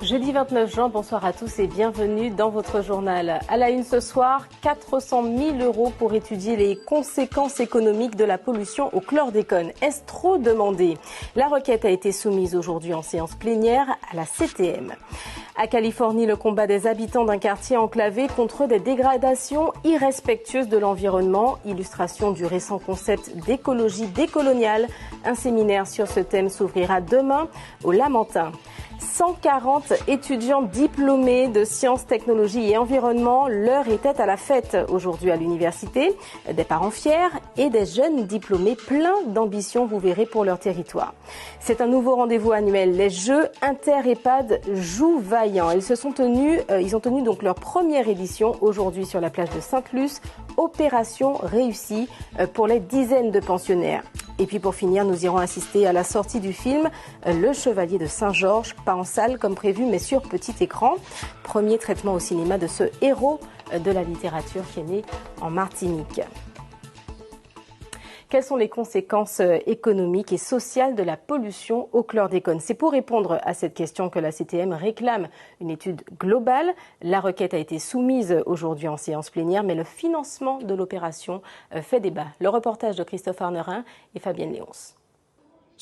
Jeudi 29 juin, bonsoir à tous et bienvenue dans votre journal. À la une ce soir, 400 000 € pour étudier les conséquences économiques de la pollution au chlordécone. Est-ce trop demandé? La requête a été soumise aujourd'hui en séance plénière à la CTM. À Californie, le combat des habitants d'un quartier enclavé contre des dégradations irrespectueuses de l'environnement. Illustration du récent concept d'écologie décoloniale. Un séminaire sur ce thème s'ouvrira demain au Lamentin. 140 étudiants diplômés de sciences, technologies et environnement. L'heure était à la fête aujourd'hui à l'université. Des parents fiers et des jeunes diplômés pleins d'ambition, vous verrez, pour leur territoire. C'est un nouveau rendez-vous annuel. Les Jeux Inter-EHPAD Jouvaillant. Ils ont tenu donc leur première édition aujourd'hui sur la plage de Sainte-Luce. Opération réussie pour les dizaines de pensionnaires. Et puis pour finir, nous irons assister à la sortie du film Le Chevalier de Saint-Georges, pas en salle comme prévu, mais sur petit écran. Premier traitement au cinéma de ce héros de la littérature qui est né en Martinique. Quelles sont les conséquences économiques et sociales de la pollution au chlordécone? C'est pour répondre à cette question que la CTM réclame une étude globale. La requête a été soumise aujourd'hui en séance plénière, mais le financement de l'opération fait débat. Le reportage de Christophe Arnerin et Fabienne Léonce.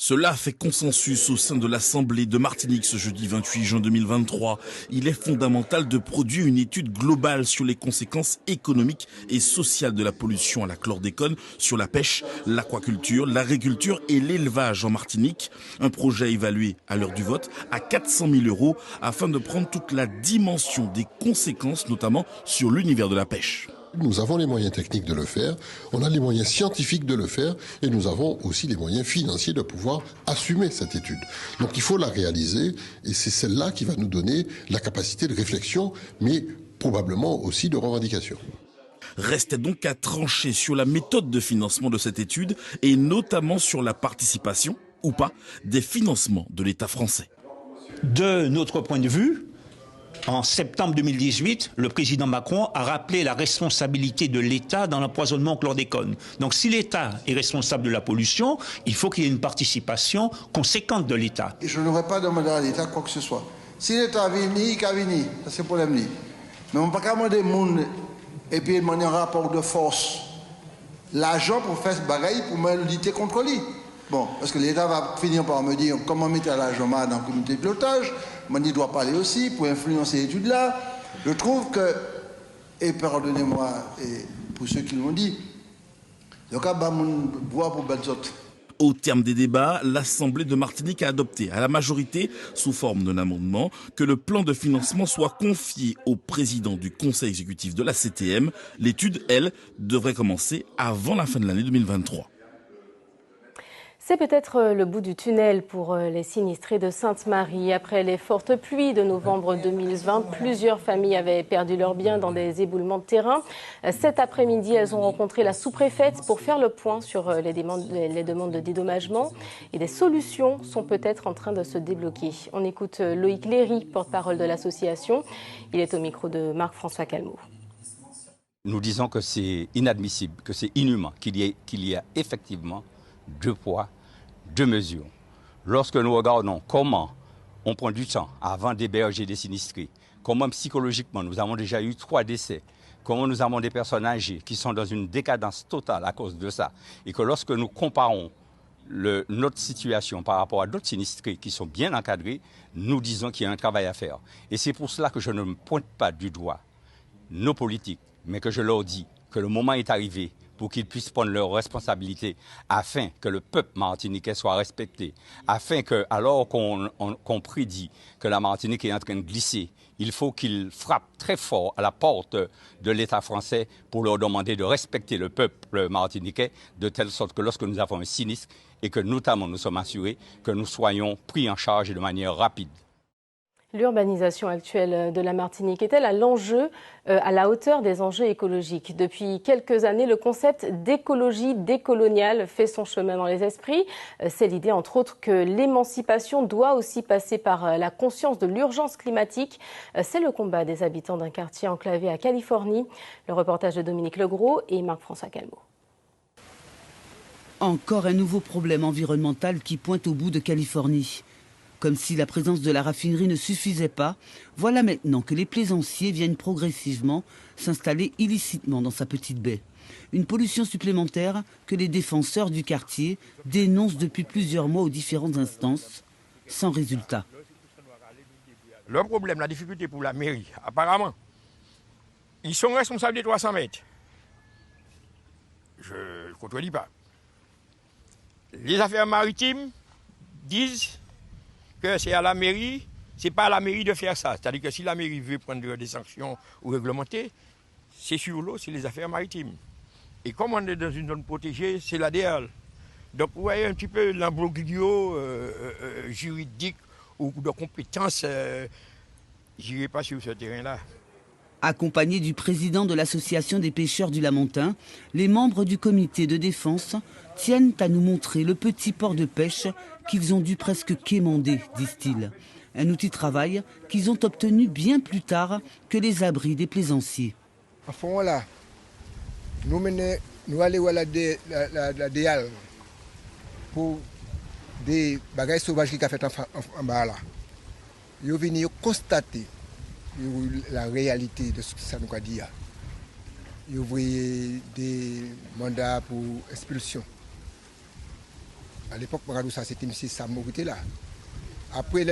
Cela fait consensus au sein de l'Assemblée de Martinique ce jeudi 28 juin 2023. Il est fondamental de produire une étude globale sur les conséquences économiques et sociales de la pollution à la chlordécone sur la pêche, l'aquaculture, l'agriculture et l'élevage en Martinique. Un projet évalué à l'heure du vote à 400 000 € afin de prendre toute la dimension des conséquences, notamment sur l'univers de la pêche. Nous avons les moyens techniques de le faire, on a les moyens scientifiques de le faire et nous avons aussi les moyens financiers de pouvoir assumer cette étude. Donc il faut la réaliser et c'est celle-là qui va nous donner la capacité de réflexion mais probablement aussi de revendication. Reste donc à trancher sur la méthode de financement de cette étude et notamment sur la participation ou pas des financements de l'État français. De notre point de vue, en septembre 2018, le président Macron a rappelé la responsabilité de l'État dans l'empoisonnement au chlordécone. Donc si l'État est responsable de la pollution, il faut qu'il y ait une participation conséquente de l'État. Je n'aurais pas demandé à l'État quoi que ce soit. Si l'État a venu, il a venu. Ça c'est le problème. Mais on ne peut pas demander monde et puis demander un rapport de force. L'argent pour faire ce bagaille pour me lutter contre lui. Bon, parce que l'État va finir par me dire comment mettre l'argent dans le comité de pilotage. Moi, il doit parler aussi pour influencer l'étude-là. Je trouve que, et pardonnez-moi et pour ceux qui l'ont dit, le cas va boire pour Belzot. Au terme des débats, l'Assemblée de Martinique a adopté à la majorité, sous forme d'un amendement, que le plan de financement soit confié au président du conseil exécutif de la CTM. L'étude, elle, devrait commencer avant la fin de l'année 2023. C'est peut-être le bout du tunnel pour les sinistrés de Sainte-Marie. Après les fortes pluies de novembre 2020, plusieurs familles avaient perdu leurs biens dans des éboulements de terrain. Cet après-midi, elles ont rencontré la sous-préfète pour faire le point sur les demandes de dédommagement. Et des solutions sont peut-être en train de se débloquer. On écoute Loïc Léry, porte-parole de l'association. Il est au micro de Marc-François Calmeau. Nous disons que c'est inadmissible, que c'est inhumain, qu'il y a effectivement deux poids, deux mesures. Lorsque nous regardons comment on prend du temps avant d'héberger des sinistrés, comment psychologiquement nous avons déjà eu 3 décès, comment nous avons des personnes âgées qui sont dans une décadence totale à cause de ça, et que lorsque nous comparons notre situation par rapport à d'autres sinistrés qui sont bien encadrés, nous disons qu'il y a un travail à faire. Et c'est pour cela que je ne me pointe pas du doigt nos politiques, mais que je leur dis que le moment est arrivé pour qu'ils puissent prendre leurs responsabilités afin que le peuple martiniquais soit respecté, afin que, alors qu'on prédit que la Martinique est en train de glisser, il faut qu'ils frappent très fort à la porte de l'État français pour leur demander de respecter le peuple martiniquais, de telle sorte que lorsque nous avons un sinistre et que notamment nous sommes assurés que nous soyons pris en charge de manière rapide. L'urbanisation actuelle de la Martinique est-elle à la hauteur des enjeux écologiques? Depuis quelques années, le concept d'écologie décoloniale fait son chemin dans les esprits. C'est l'idée, entre autres, que l'émancipation doit aussi passer par la conscience de l'urgence climatique. C'est le combat des habitants d'un quartier enclavé à Californie. Le reportage de Dominique Legros et Marc-François Calmeau. Encore un nouveau problème environnemental qui pointe au bout de Californie. Comme si la présence de la raffinerie ne suffisait pas, voilà maintenant que les plaisanciers viennent progressivement s'installer illicitement dans sa petite baie. Une pollution supplémentaire que les défenseurs du quartier dénoncent depuis plusieurs mois aux différentes instances, sans résultat. Le problème, la difficulté pour la mairie, apparemment, ils sont responsables des 300 mètres. Je ne contredis pas. Les affaires maritimes disent que c'est à la mairie, c'est pas à la mairie de faire ça. C'est-à-dire que si la mairie veut prendre des sanctions ou réglementer, c'est sur l'eau, c'est les affaires maritimes. Et comme on est dans une zone protégée, c'est l'ADL. Donc vous voyez un petit peu l'imbroglio juridique ou de compétences, j'irai pas sur ce terrain-là. Accompagnés du président de l'association des pêcheurs du Lamentin, les membres du comité de défense tiennent à nous montrer le petit port de pêche qu'ils ont dû presque quémander, disent-ils. Un outil de travail qu'ils ont obtenu bien plus tard que les abris des plaisanciers. À ce moment-là, nous allons à la DEAL pour des bagages sauvages qui a fait en bas là. Ils sont venus constater la réalité de ce que ça nous a dit. Ils ont envoyé des mandats pour expulsion. À l'époque, ça c'était M. Samo qui était là. Après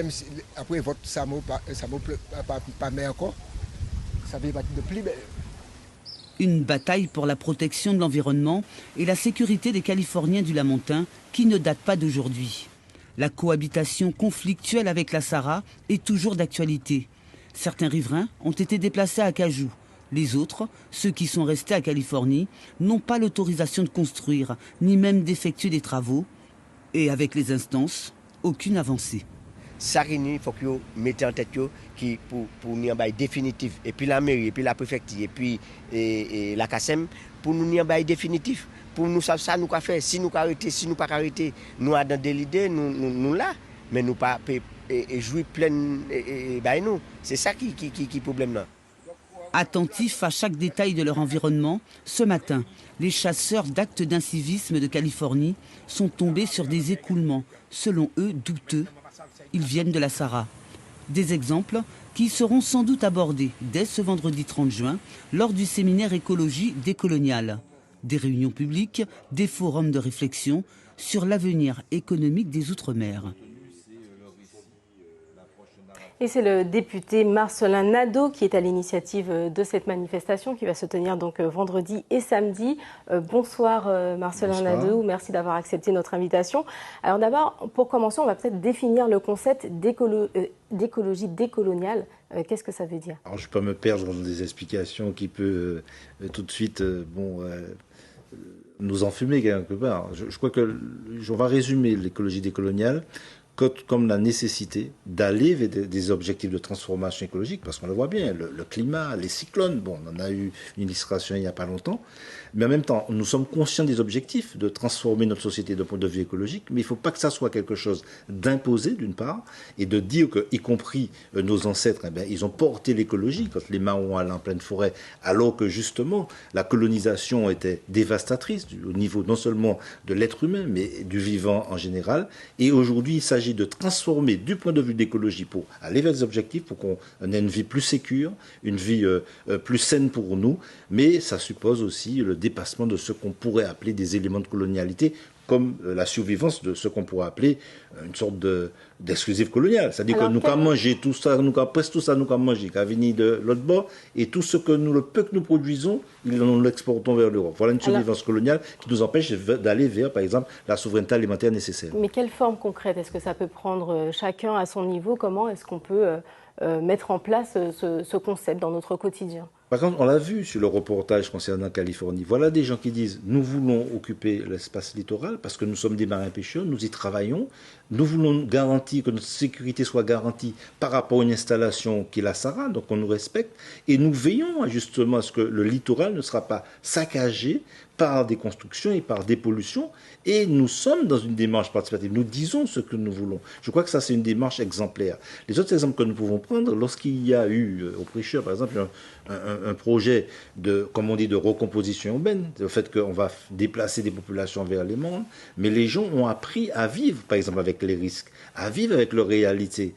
votre Samo pas mais encore, ça fait partie de plus belle. Une bataille pour la protection de l'environnement et la sécurité des Californiens du Lamentin qui ne date pas d'aujourd'hui. La cohabitation conflictuelle avec la Sahara est toujours d'actualité. Certains riverains ont été déplacés à Acajou. Les autres, ceux qui sont restés à Californie, n'ont pas l'autorisation de construire, ni même d'effectuer des travaux. Et avec les instances, aucune avancée. Ça il faut que vous mettez en tête qui pour nous en définitif. Et puis la mairie, et puis la préfecture, et puis la CASEM, pour nous en définitif. Pour nous ça nous qu'a fait. Si nous arrêter, si nous pas arrêter, nous avons des idées, nous là, mais nous pas jouer plein nous. C'est ça qui problème là. Attentifs à chaque détail de leur environnement, ce matin, les chasseurs d'actes d'incivisme de Californie sont tombés sur des écoulements, selon eux douteux. Ils viennent de la Sahara. Des exemples qui seront sans doute abordés dès ce vendredi 30 juin lors du séminaire écologie décoloniale. Des réunions publiques, des forums de réflexion sur l'avenir économique des Outre-mer. Et c'est le député Marcelin Nadeau qui est à l'initiative de cette manifestation qui va se tenir donc vendredi et samedi. Bonsoir Marcelin Nadeau, merci d'avoir accepté notre invitation. Alors d'abord, pour commencer, on va peut-être définir le concept d'écologie décoloniale. Qu'est-ce que ça veut dire? Alors je peux me perdre dans des explications qui peuvent tout de suite nous enfumer quelque part. Je crois que on va résumer l'écologie décoloniale comme la nécessité d'aller vers des objectifs de transformation écologique, parce qu'on le voit bien, le climat, les cyclones, bon, on en a eu une illustration il n'y a pas longtemps, mais en même temps, nous sommes conscients des objectifs de transformer notre société d'un point de vue écologique, mais il ne faut pas que ça soit quelque chose d'imposé, d'une part, et de dire que, y compris nos ancêtres, ils ont porté l'écologie quand les Mahons allaient en pleine forêt, alors que justement, la colonisation était dévastatrice au niveau non seulement de l'être humain, mais du vivant en général, et aujourd'hui, il s'agit de transformer du point de vue d'écologie pour aller vers des objectifs, pour qu'on ait une vie plus sécure, une vie plus saine pour nous, mais ça suppose aussi le dépassement de ce qu'on pourrait appeler des éléments de colonialité, comme la survivance de ce qu'on pourrait appeler une sorte d'exclusif colonial. C'est-à-dire que nous avons mangé tout ça, nous avons presque tout ça, nous avons mangé, qui a venu de l'autre bord, et tout ce que le peu que nous produisons, nous l'exportons vers l'Europe. Voilà une survivance coloniale qui nous empêche d'aller vers, par exemple, la souveraineté alimentaire nécessaire. Mais quelle forme concrète est-ce que ça peut prendre chacun à son niveau? Comment est-ce qu'on peut mettre en place ce concept dans notre quotidien? Par contre, on l'a vu sur le reportage concernant Californie. Voilà des gens qui disent « Nous voulons occuper l'espace littoral parce que nous sommes des marins-pêcheurs, nous y travaillons. Nous voulons garantir que notre sécurité soit garantie par rapport à une installation qui est la Sahara, donc on nous respecte. Et nous veillons justement à ce que le littoral ne sera pas saccagé par des constructions et par des pollutions. Et nous sommes dans une démarche participative. Nous disons ce que nous voulons. Je crois que ça, c'est une démarche exemplaire. Les autres exemples que nous pouvons prendre, lorsqu'il y a eu au Prêcheur, par exemple, un projet de, comme on dit, de recomposition urbaine, le fait qu'on va déplacer des populations vers les mondes, mais les gens ont appris à vivre, par exemple, avec les risques, à vivre avec leur réalité.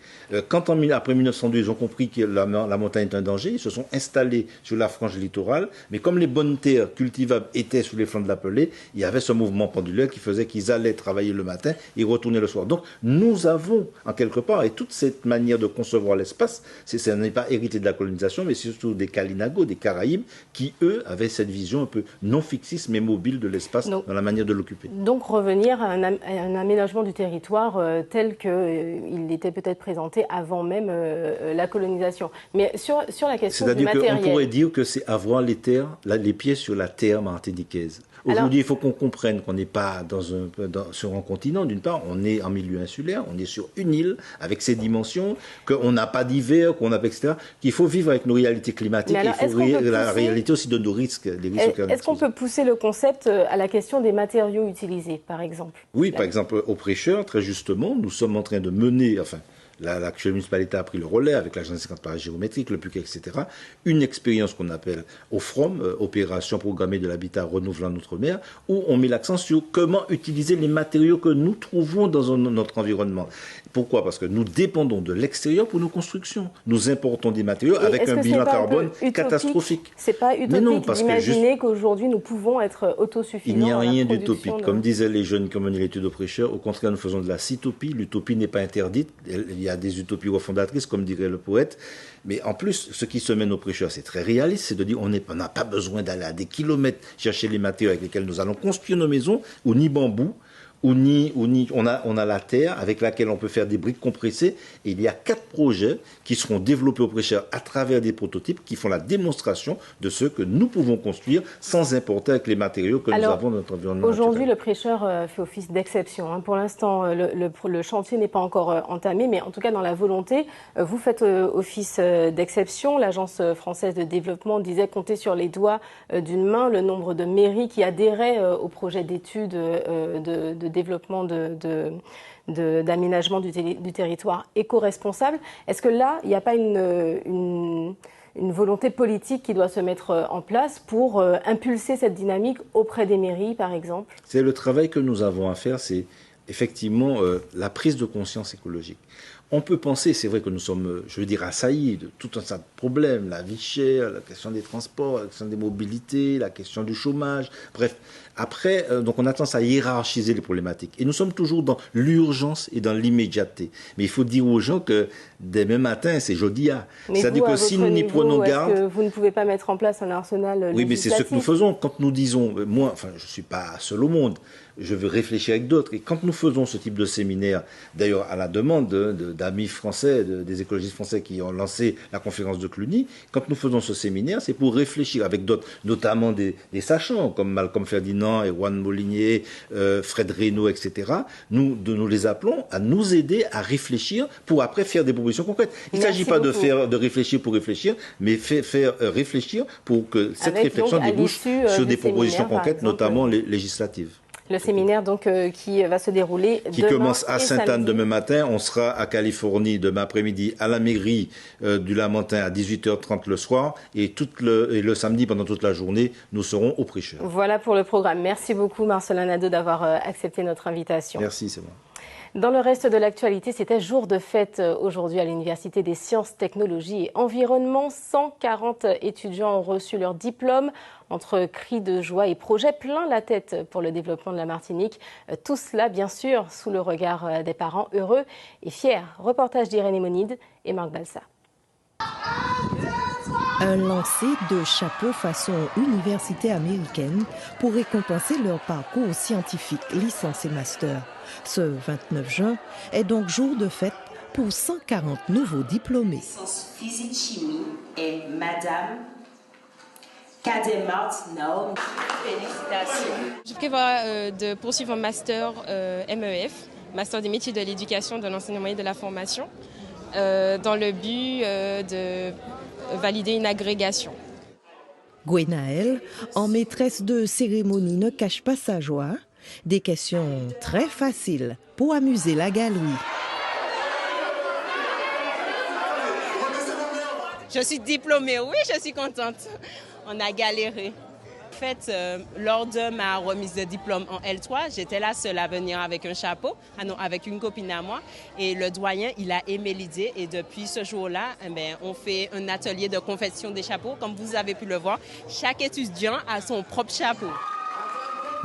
Quand après 1902, ils ont compris que la montagne est un danger, ils se sont installés sur la frange littorale, mais comme les bonnes terres cultivables étaient sous les flancs de la Pelée, il y avait ce mouvement pendulaire qui faisait qu'ils allaient travailler le matin et retourner le soir. Donc nous avons, en quelque part, et toute cette manière de concevoir l'espace, ça n'est pas hérité de la colonisation, mais surtout des Kalinago, des Caraïbes, qui, eux, avaient cette vision un peu non fixiste, mais mobile de l'espace dans la manière de l'occuper. Donc revenir à un aménagement du territoire tel qu'il était peut-être présenté avant même la colonisation. Mais sur la question du matériel... C'est-à-dire qu'on pourrait dire que c'est avoir les pieds sur la terre martiniquaise. Aujourd'hui, il faut qu'on comprenne qu'on n'est pas sur un continent, d'une part, on est en milieu insulaire, on est sur une île avec ses dimensions, qu'on n'a pas d'hiver, etc., qu'il faut vivre avec nos réalités climatiques, il faut la réalité aussi de nos risques. Est-ce qu'on peut pousser le concept à la question des matériaux utilisés, par exemple? Oui, par exemple, au Prêcheur, très justement, nous sommes en train de mener, l'actuelle municipalité a pris le relais avec l'agence des cartes géométriques, le PUC, etc. Une expérience qu'on appelle OFROM, Opération Programmée de l'Habitat Renouvelant Outre-mer, où on met l'accent sur comment utiliser les matériaux que nous trouvons dans notre environnement. Pourquoi? Parce que nous dépendons de l'extérieur pour nos constructions. Nous importons des matériaux avec un bilan carbone catastrophique. C'est pas utopique d'imaginer qu'aujourd'hui nous pouvons être autosuffisants. Il n'y a rien d'utopique. Comme disaient les jeunes qui ont mené l'étude au Prêcheur, au contraire, nous faisons de la cytopie. L'utopie n'est pas interdite. Il y a des utopies refondatrices, comme dirait le poète. Mais en plus, ce qui se mène au Prêcheur, c'est très réaliste. C'est de dire on n'a pas besoin d'aller à des kilomètres chercher les matériaux avec lesquels nous allons construire nos maisons, ou ni bambou. On a la terre avec laquelle on peut faire des briques compressées. Et il y a 4 projets qui seront développés au Prêcheur à travers des prototypes qui font la démonstration de ce que nous pouvons construire sans importer avec les matériaux que nous avons dans notre environnement. Aujourd'hui, le Prêcheur fait office d'exception. Pour l'instant, le chantier n'est pas encore entamé, mais en tout cas, dans la volonté, vous faites office d'exception. L'Agence française de développement disait compter sur les doigts d'une main le nombre de mairies qui adhéraient au projet d'études de développement d'aménagement du territoire éco-responsable. Est-ce que là, il n'y a pas une volonté politique qui doit se mettre en place pour impulser cette dynamique auprès des mairies, par exemple? C'est le travail que nous avons à faire, c'est effectivement la prise de conscience écologique. On peut penser, c'est vrai que nous sommes, assaillis de tout un tas de problèmes, la vie chère, la question des transports, la question des mobilités, la question du chômage, bref. Après, donc on a tendance à hiérarchiser les problématiques. Et nous sommes toujours dans l'urgence et dans l'immédiateté. Mais il faut dire aux gens que demain matin, c'est Jodia. C'est-à-dire que si nous n'y prenons garde... Est-ce que vous ne pouvez pas mettre en place un arsenal législatif? Oui, mais c'est ce que nous faisons. Quand nous disons, moi, je ne suis pas seul au monde, je veux réfléchir avec d'autres. Et quand nous faisons ce type de séminaire, d'ailleurs à la demande d'amis français, des écologistes français qui ont lancé la conférence de Cluny, quand nous faisons ce séminaire, c'est pour réfléchir avec d'autres, notamment des sachants, comme Malcolm Ferdinand, Erwan Molinier, Fred Reynaud, etc. Nous les appelons à nous aider à réfléchir pour après faire des propositions concrètes. Il ne s'agit pas de réfléchir pour réfléchir, mais faire réfléchir pour que cette réflexion débouche sur des propositions concrètes, notamment législatives. Le séminaire qui va se dérouler qui commence à Sainte-Anne demain matin. On sera à Californie demain après-midi à la mairie du Lamentin à 18h30 le soir et le samedi pendant toute la journée nous serons au Prêcheur. Voilà pour le programme. Merci beaucoup Marcelin Nadeau d'avoir accepté notre invitation. Merci, c'est moi. Dans le reste de l'actualité, c'était jour de fête aujourd'hui à l'Université des Sciences, Technologies et Environnement. 140 étudiants ont reçu leur diplôme. Entre cris de joie et projets plein la tête pour le développement de la Martinique. Tout cela, bien sûr, sous le regard des parents heureux et fiers. Reportage d'Irène Monide et Marc Balsa. Un lancer de chapeau façon université américaine pour récompenser leur parcours scientifique, licence et master. Ce 29 juin est donc jour de fête pour 140 nouveaux diplômés. Licence physique-chimie et Madame Cadet Martineau. Félicitations. Je prévois de poursuivre un master MEF, master des métiers de l'éducation, de l'enseignement et de la formation, dans le but de valider une agrégation. Gwenaëlle, en maîtresse de cérémonie, ne cache pas sa joie. Des questions très faciles pour amuser la galerie. Je suis diplômée, oui, je suis contente. On a galéré. En fait, lors de ma remise de diplôme en L3, j'étais la seule à venir avec un chapeau, avec une copine à moi. Et le doyen, il a aimé l'idée. Et depuis ce jour-là, on fait un atelier de confection des chapeaux. Comme vous avez pu le voir, chaque étudiant a son propre chapeau.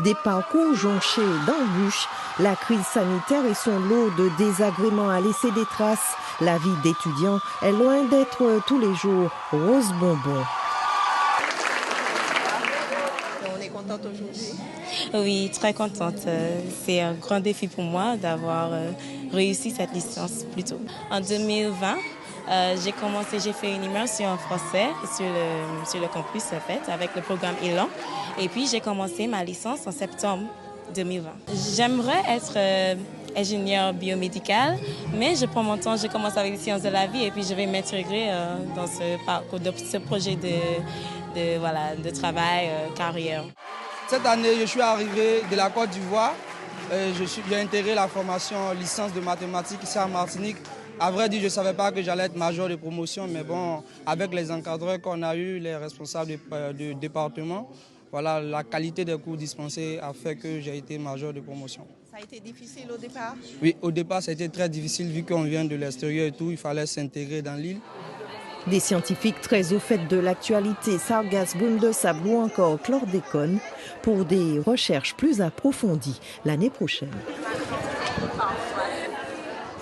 Des parcours jonchés d'embûches, la crise sanitaire et son lot de désagréments a laissé des traces. La vie d'étudiant est loin d'être tous les jours rose bonbon. On est contente aujourd'hui. Oui, très contente. C'est un grand défi pour moi d'avoir réussi cette licence plus tôt. En 2020, j'ai fait une immersion en français sur le campus en fait, avec le programme Élan. Et puis j'ai commencé ma licence en septembre 2020. J'aimerais être ingénieure biomédicale, mais je prends mon temps, je commence avec les sciences de la vie et puis je vais m'intégrer dans ce parcours, ce projet de travail, carrière. Cette année, je suis arrivé de la Côte d'Ivoire. J'ai intégré la formation licence de mathématiques ici à Martinique. À vrai dire, je ne savais pas que j'allais être major de promotion, mais bon, avec les encadreurs qu'on a eus, les responsables du département, voilà, la qualité des cours dispensés a fait que j'ai été major de promotion. Ça a été difficile au départ? Oui, au départ, ça a été très difficile vu qu'on vient de l'extérieur et tout, il fallait s'intégrer dans l'île. Des scientifiques très au fait de l'actualité, sargasses, brume de sable ou encore chlordécone, pour des recherches plus approfondies l'année prochaine.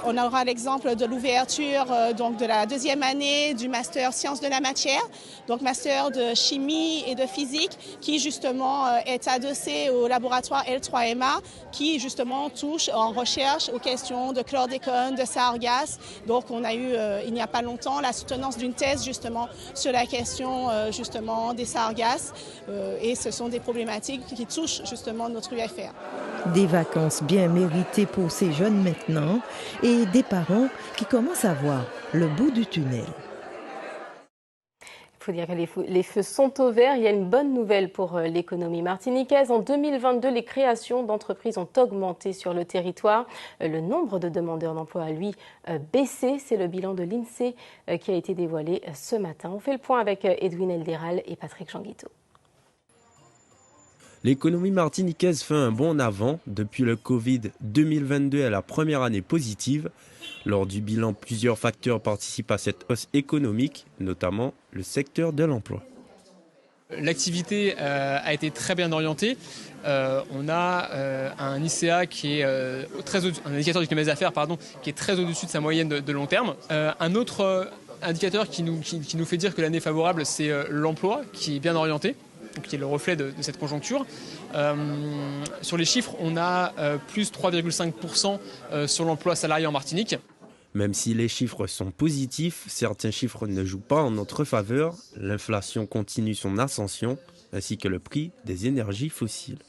On aura l'exemple de l'ouverture de la deuxième année du master sciences de la matière, donc master de chimie et de physique qui justement est adossé au laboratoire L3MA qui justement touche en recherche aux questions de chlordécone, de sargasses. Donc on a eu il n'y a pas longtemps la soutenance d'une thèse justement sur la question justement des sargasses et ce sont des problématiques qui touchent justement notre UFR. Des vacances bien méritées pour ces jeunes maintenant et des parents qui commencent à voir le bout du tunnel. Il faut dire que les feux sont au vert. Il y a une bonne nouvelle pour l'économie martiniquaise. En 2022, les créations d'entreprises ont augmenté sur le territoire. Le nombre de demandeurs d'emploi a, lui, baissé. C'est le bilan de l'INSEE qui a été dévoilé ce matin. On fait le point avec Edwin Elderal et Patrick Janguito. L'économie martiniquaise fait un bond en avant. Depuis le Covid, 2022 est la première année positive. Lors du bilan, plusieurs facteurs participent à cette hausse économique, notamment le secteur de l'emploi. L'activité a été très bien orientée. On a un ICA qui est un indicateur du climat des affaires, qui est très au-dessus de sa moyenne de long terme. Un autre indicateur qui nous fait dire que l'année est favorable, c'est l'emploi qui est bien orienté, qui est le reflet de cette conjoncture. Sur les chiffres, on a plus 3,5% sur l'emploi salarié en Martinique. Même si les chiffres sont positifs, certains chiffres ne jouent pas en notre faveur. L'inflation continue son ascension, ainsi que le prix des énergies fossiles.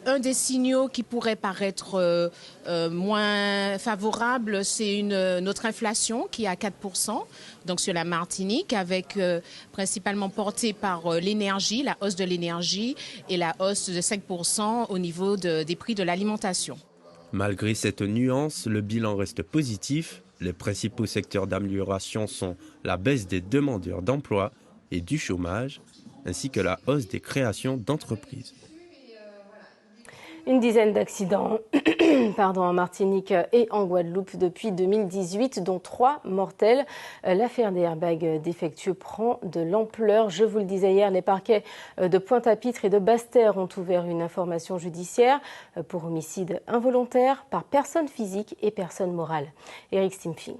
Un des signaux qui pourrait paraître moins favorable, c'est notre inflation qui est à 4%, donc sur la Martinique, avec principalement portée par l'énergie, la hausse de l'énergie et la hausse de 5% au niveau des prix de l'alimentation. Malgré cette nuance, le bilan reste positif. Les principaux secteurs d'amélioration sont la baisse des demandeurs d'emploi et du chômage, ainsi que la hausse des créations d'entreprises. Une dizaine d'accidents en Martinique et en Guadeloupe depuis 2018, dont 3 mortels. L'affaire des airbags défectueux prend de l'ampleur. Je vous le disais hier, les parquets de Pointe-à-Pitre et de Basse-Terre ont ouvert une information judiciaire pour homicide involontaire par personne physique et personne morale. Éric Stimfing.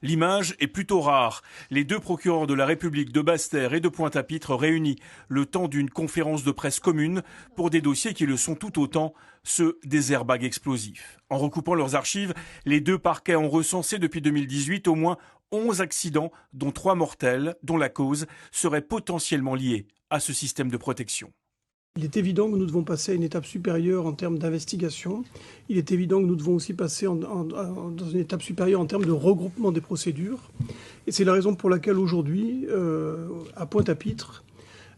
L'image est plutôt rare. Les 2 procureurs de la République de Basse-Terre et de Pointe-à-Pitre réunis le temps d'une conférence de presse commune pour des dossiers qui le sont tout autant, ceux des airbags explosifs. En recoupant leurs archives, les 2 parquets ont recensé depuis 2018 au moins 11 accidents, dont 3 mortels, dont la cause serait potentiellement liée à ce système de protection. Il est évident que nous devons passer à une étape supérieure en termes d'investigation. Il est évident que nous devons aussi passer dans une étape supérieure en termes de regroupement des procédures. Et c'est la raison pour laquelle aujourd'hui, à Pointe-à-Pitre,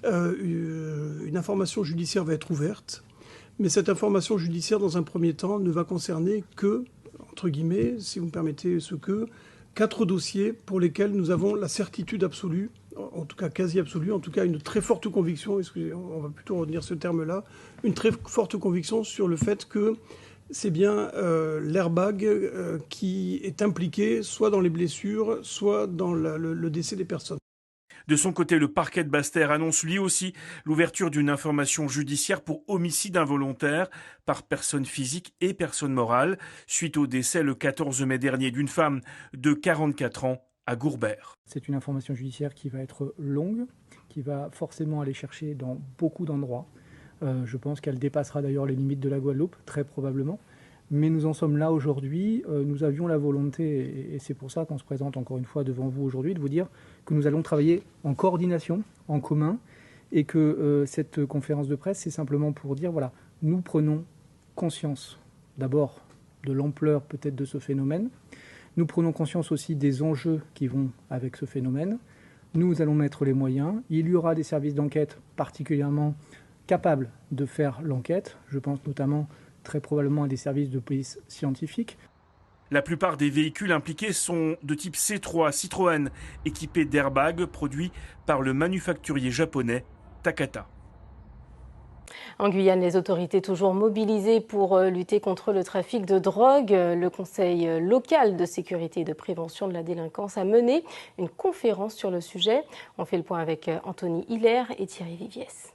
une information judiciaire va être ouverte. Mais cette information judiciaire, dans un premier temps, ne va concerner que, entre guillemets, si vous me permettez 4 dossiers pour lesquels nous avons la certitude absolue, en tout cas quasi absolue, en tout cas une très forte conviction, on va plutôt retenir ce terme-là, une très forte conviction sur le fait que c'est bien l'airbag qui est impliqué soit dans les blessures, soit dans le décès des personnes. De son côté, le parquet de Basse-Terre annonce lui aussi l'ouverture d'une information judiciaire pour homicide involontaire par personne physique et personne morale, suite au décès le 14 mai dernier d'une femme de 44 ans à Gourbert. C'est une information judiciaire qui va être longue, qui va forcément aller chercher dans beaucoup d'endroits. Je pense qu'elle dépassera d'ailleurs les limites de la Guadeloupe, très probablement. Mais nous en sommes là aujourd'hui, nous avions la volonté, et c'est pour ça qu'on se présente encore une fois devant vous aujourd'hui, de vous dire que nous allons travailler en coordination, en commun, et que cette conférence de presse, c'est simplement pour dire, voilà, nous prenons conscience d'abord de l'ampleur peut-être de ce phénomène, nous prenons conscience aussi des enjeux qui vont avec ce phénomène, nous allons mettre les moyens, il y aura des services d'enquête particulièrement capables de faire l'enquête, je pense notamment très probablement à des services de police scientifique. La plupart des véhicules impliqués sont de type C3 Citroën, équipés d'airbags produits par le manufacturier japonais Takata. En Guyane, les autorités toujours mobilisées pour lutter contre le trafic de drogue. Le Conseil local de sécurité et de prévention de la délinquance a mené une conférence sur le sujet. On fait le point avec Anthony Hilaire et Thierry Viviès.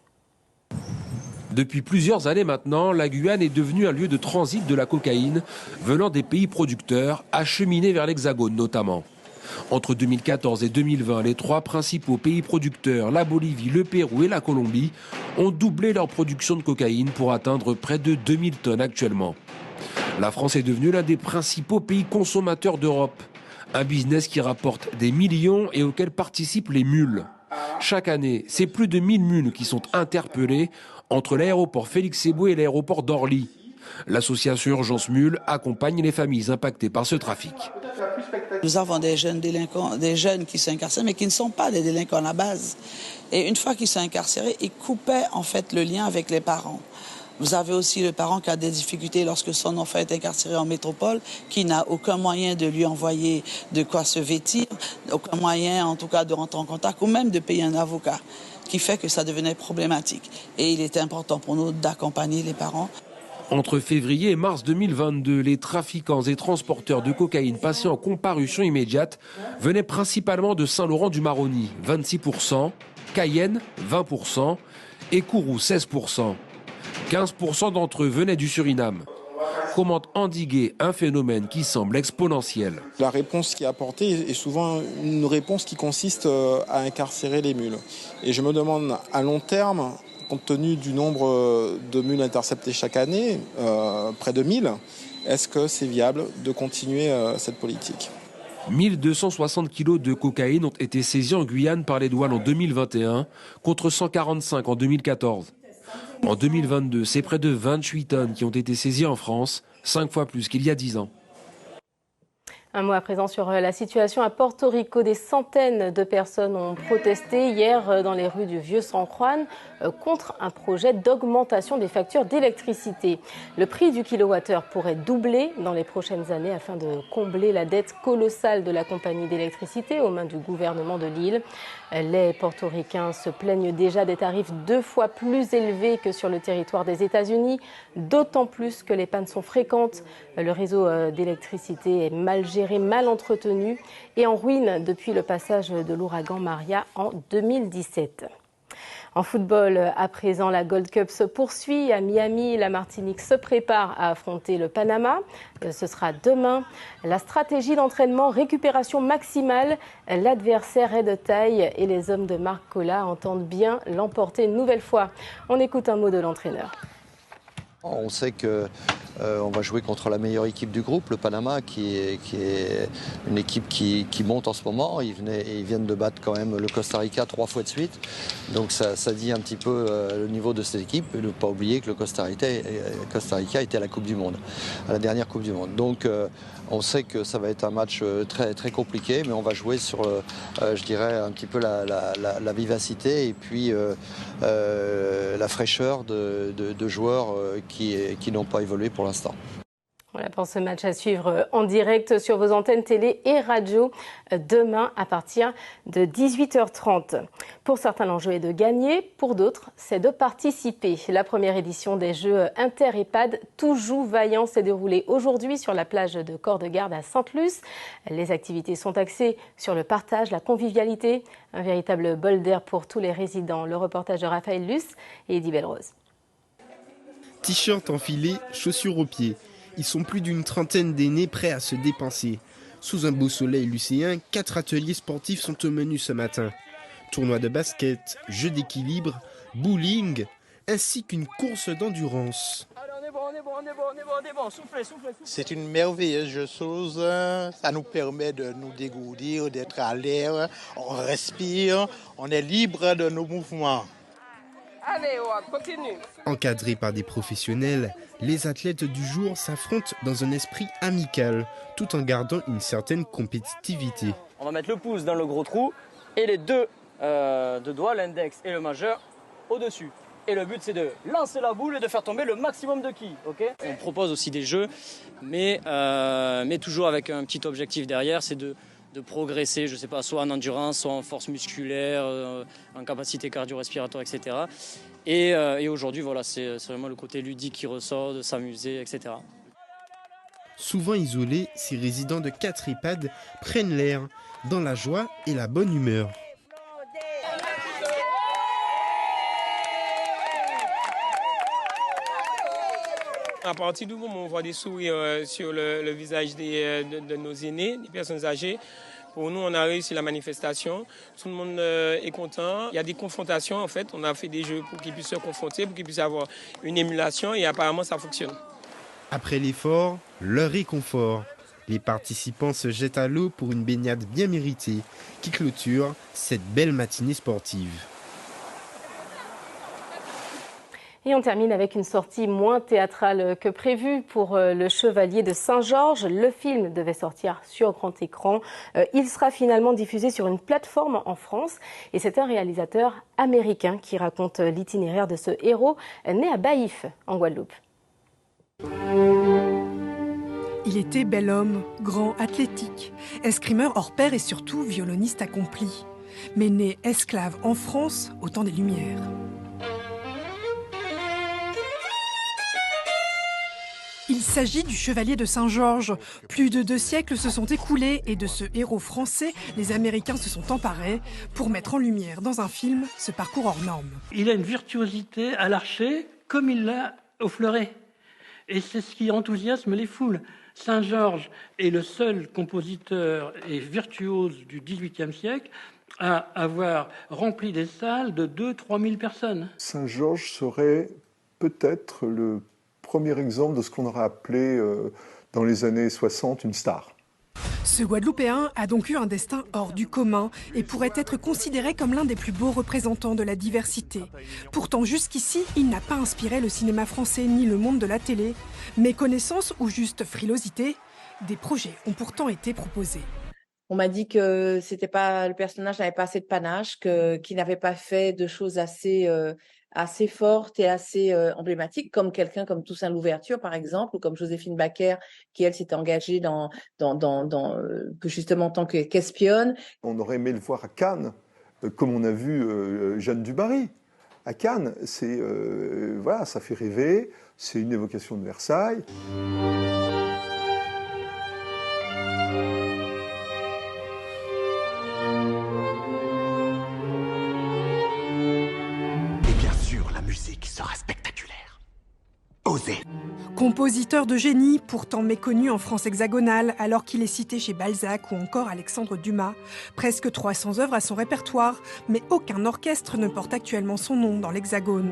Depuis plusieurs années maintenant, la Guyane est devenue un lieu de transit de la cocaïne venant des pays producteurs, acheminés vers l'Hexagone notamment. Entre 2014 et 2020, les 3 principaux pays producteurs, la Bolivie, le Pérou et la Colombie, ont doublé leur production de cocaïne pour atteindre près de 2000 tonnes actuellement. La France est devenue l'un des principaux pays consommateurs d'Europe. Un business qui rapporte des millions et auquel participent les mules. Chaque année, c'est plus de 1000 mules qui sont interpellées entre l'aéroport Félix-Éboué et l'aéroport d'Orly. L'association Urgence Mule accompagne les familles impactées par ce trafic. Nous avons des jeunes délinquants, des jeunes qui sont incarcérés, mais qui ne sont pas des délinquants à la base. Et une fois qu'ils sont incarcérés, ils coupaient en fait le lien avec les parents. Vous avez aussi le parent qui a des difficultés lorsque son enfant est incarcéré en métropole, qui n'a aucun moyen de lui envoyer de quoi se vêtir, aucun moyen en tout cas de rentrer en contact ou même de payer un avocat, qui fait que ça devenait problématique. Et il était important pour nous d'accompagner les parents. Entre février et mars 2022, les trafiquants et transporteurs de cocaïne passés en comparution immédiate venaient principalement de Saint-Laurent-du-Maroni, 26%, Cayenne, 20% et Kourou, 16%. 15% d'entre eux venaient du Suriname. Comment endiguer un phénomène qui semble exponentiel? La réponse qui est apportée est souvent une réponse qui consiste à incarcérer les mules. Et je me demande, à long terme, compte tenu du nombre de mules interceptées chaque année, près de 1000, est-ce que c'est viable de continuer cette politique? 1260 kilos de cocaïne ont été saisis en Guyane par les douanes en 2021, contre 145 en 2014. En 2022, c'est près de 28 tonnes qui ont été saisies en France, 5 fois plus qu'il y a 10 ans. Un mot à présent sur la situation à Porto Rico. Des centaines de personnes ont protesté hier dans les rues du Vieux-San Juan contre un projet d'augmentation des factures d'électricité. Le prix du kilowattheure pourrait doubler dans les prochaines années afin de combler la dette colossale de la compagnie d'électricité aux mains du gouvernement de l'île. Les portoricains se plaignent déjà des tarifs 2 fois plus élevés que sur le territoire des États-Unis, d'autant plus que les pannes sont fréquentes. Le réseau d'électricité est mal géré, mal entretenu et en ruine depuis le passage de l'ouragan Maria en 2017. En football, à présent, la Gold Cup se poursuit. À Miami, la Martinique se prépare à affronter le Panama. Ce sera demain. La stratégie d'entraînement, récupération maximale. L'adversaire est de taille et les hommes de Marc Colla entendent bien l'emporter une nouvelle fois. On écoute un mot de l'entraîneur. On sait que On va jouer contre la meilleure équipe du groupe, le Panama, qui est une équipe qui monte en ce moment. Ils viennent de battre quand même le Costa Rica 3 fois de suite. Donc ça dit un petit peu le niveau de cette équipe. Et ne pas oublier que le Costa Rica était à la Coupe du Monde, à la dernière Coupe du Monde. Donc on sait que ça va être un match très, très compliqué, mais on va jouer sur, je dirais, un petit peu la vivacité et puis la fraîcheur de joueurs qui n'ont pas évolué pour l'instant. Voilà pour ce match à suivre en direct sur vos antennes télé et radio demain à partir de 18h30. Pour certains, l'enjeu est de gagner, pour d'autres, c'est de participer. La première édition des Jeux Inter-EHPAD Tout Joue Vaillant s'est déroulée aujourd'hui sur la plage de Corps-de-Garde à Sainte-Luce. Les activités sont axées sur le partage, la convivialité, un véritable bol d'air pour tous les résidents. Le reportage de Raphaël Luce et Eddie Belrose. T-shirt enfilé, chaussures aux pieds. Ils sont plus d'une trentaine d'aînés prêts à se dépenser. Sous un beau soleil lucéen, 4 ateliers sportifs sont au menu ce matin. Tournoi de basket, jeux d'équilibre, bowling, ainsi qu'une course d'endurance. C'est une merveilleuse chose, ça nous permet de nous dégourdir, d'être à l'air, on respire, on est libre de nos mouvements. Allez, on continue. Encadrés par des professionnels, les athlètes du jour s'affrontent dans un esprit amical, tout en gardant une certaine compétitivité. On va mettre le pouce dans le gros trou et les deux doigts, l'index et le majeur, au-dessus. Et le but, c'est de lancer la boule et de faire tomber le maximum de quilles. Okay, on propose aussi des jeux, mais toujours avec un petit objectif derrière, c'est de progresser, je sais pas, soit en endurance, soit en force musculaire, en capacité cardio-respiratoire, etc. Et aujourd'hui, voilà, c'est vraiment le côté ludique qui ressort, de s'amuser, etc. Souvent isolés, ces résidents de 4 EHPAD prennent l'air, dans la joie et la bonne humeur. À partir du moment où on voit des sourires sur le visage de nos aînés, des personnes âgées, pour nous, on a réussi la manifestation. Tout le monde est content. Il y a des confrontations, en fait. On a fait des jeux pour qu'ils puissent se confronter, pour qu'ils puissent avoir une émulation, et apparemment, ça fonctionne. Après l'effort, le réconfort. Les participants se jettent à l'eau pour une baignade bien méritée, qui clôture cette belle matinée sportive. Et on termine avec une sortie moins théâtrale que prévu pour Le Chevalier de Saint-Georges. Le film devait sortir sur grand écran. Il sera finalement diffusé sur une plateforme en France. Et c'est un réalisateur américain qui raconte l'itinéraire de ce héros né à Baïf, en Guadeloupe. Il était bel homme, grand, athlétique, escrimeur hors pair et surtout violoniste accompli. Mais né esclave en France au temps des Lumières. Il s'agit du Chevalier de Saint-Georges. Plus de 2 siècles se sont écoulés et de ce héros français, les Américains se sont emparés pour mettre en lumière dans un film ce parcours hors norme. Il a une virtuosité à l'archet comme il l'a au fleuret. Et c'est ce qui enthousiasme les foules. Saint-Georges est le seul compositeur et virtuose du XVIIIe siècle à avoir rempli des salles de 2-3 000 personnes. Saint-Georges serait peut-être le premier exemple de ce qu'on aurait appelé dans les années 60 une star. Ce Guadeloupéen a donc eu un destin hors du commun et pourrait être considéré comme l'un des plus beaux représentants de la diversité. Pourtant, jusqu'ici, il n'a pas inspiré le cinéma français ni le monde de la télé. Méconnaissance ou juste frilosité, des projets ont pourtant été proposés. On m'a dit que le personnage n'avait pas assez de panache, qu'il n'avait pas fait de choses assez forte et assez emblématique, comme quelqu'un comme Toussaint Louverture, par exemple, ou comme Joséphine Baker, qui, elle, s'était engagée justement en tant qu'espionne. On aurait aimé le voir à Cannes, comme on a vu Jeanne du Barry. À Cannes, voilà, ça fait rêver, c'est une évocation de Versailles. Sera spectaculaire. Osez. Compositeur de génie, pourtant méconnu en France hexagonale, alors qu'il est cité chez Balzac ou encore Alexandre Dumas. Presque 300 œuvres à son répertoire, mais aucun orchestre ne porte actuellement son nom dans l'Hexagone.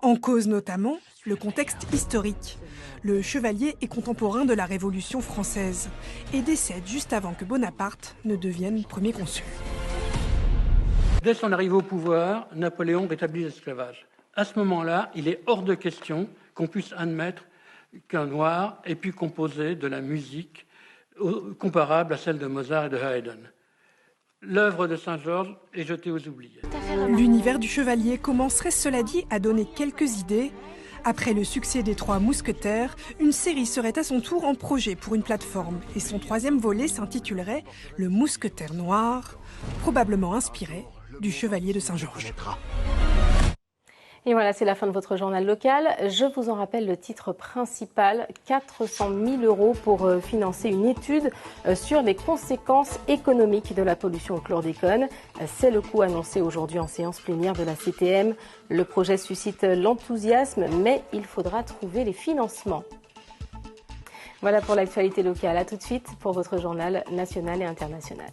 En cause notamment le contexte historique. Le chevalier est contemporain de la Révolution française et décède juste avant que Bonaparte ne devienne premier consul. Dès son arrivée au pouvoir, Napoléon rétablit l'esclavage. À ce moment-là, il est hors de question qu'on puisse admettre qu'un noir ait pu composer de la musique comparable à celle de Mozart et de Haydn. L'œuvre de Saint-Georges est jetée aux oubliettes. L'univers du chevalier commencerait, cela dit, à donner quelques idées. Après le succès des 3 Mousquetaires, une série serait à son tour en projet pour une plateforme. Et son 3e volet s'intitulerait Le Mousquetaire Noir, probablement inspiré du Chevalier de Saint-Georges. Et voilà, c'est la fin de votre journal local. Je vous en rappelle le titre principal, 400 000 € pour financer une étude sur les conséquences économiques de la pollution au chlordécone. C'est le coût annoncé aujourd'hui en séance plénière de la CTM. Le projet suscite l'enthousiasme, mais il faudra trouver les financements. Voilà pour l'actualité locale. À tout de suite pour votre journal national et international.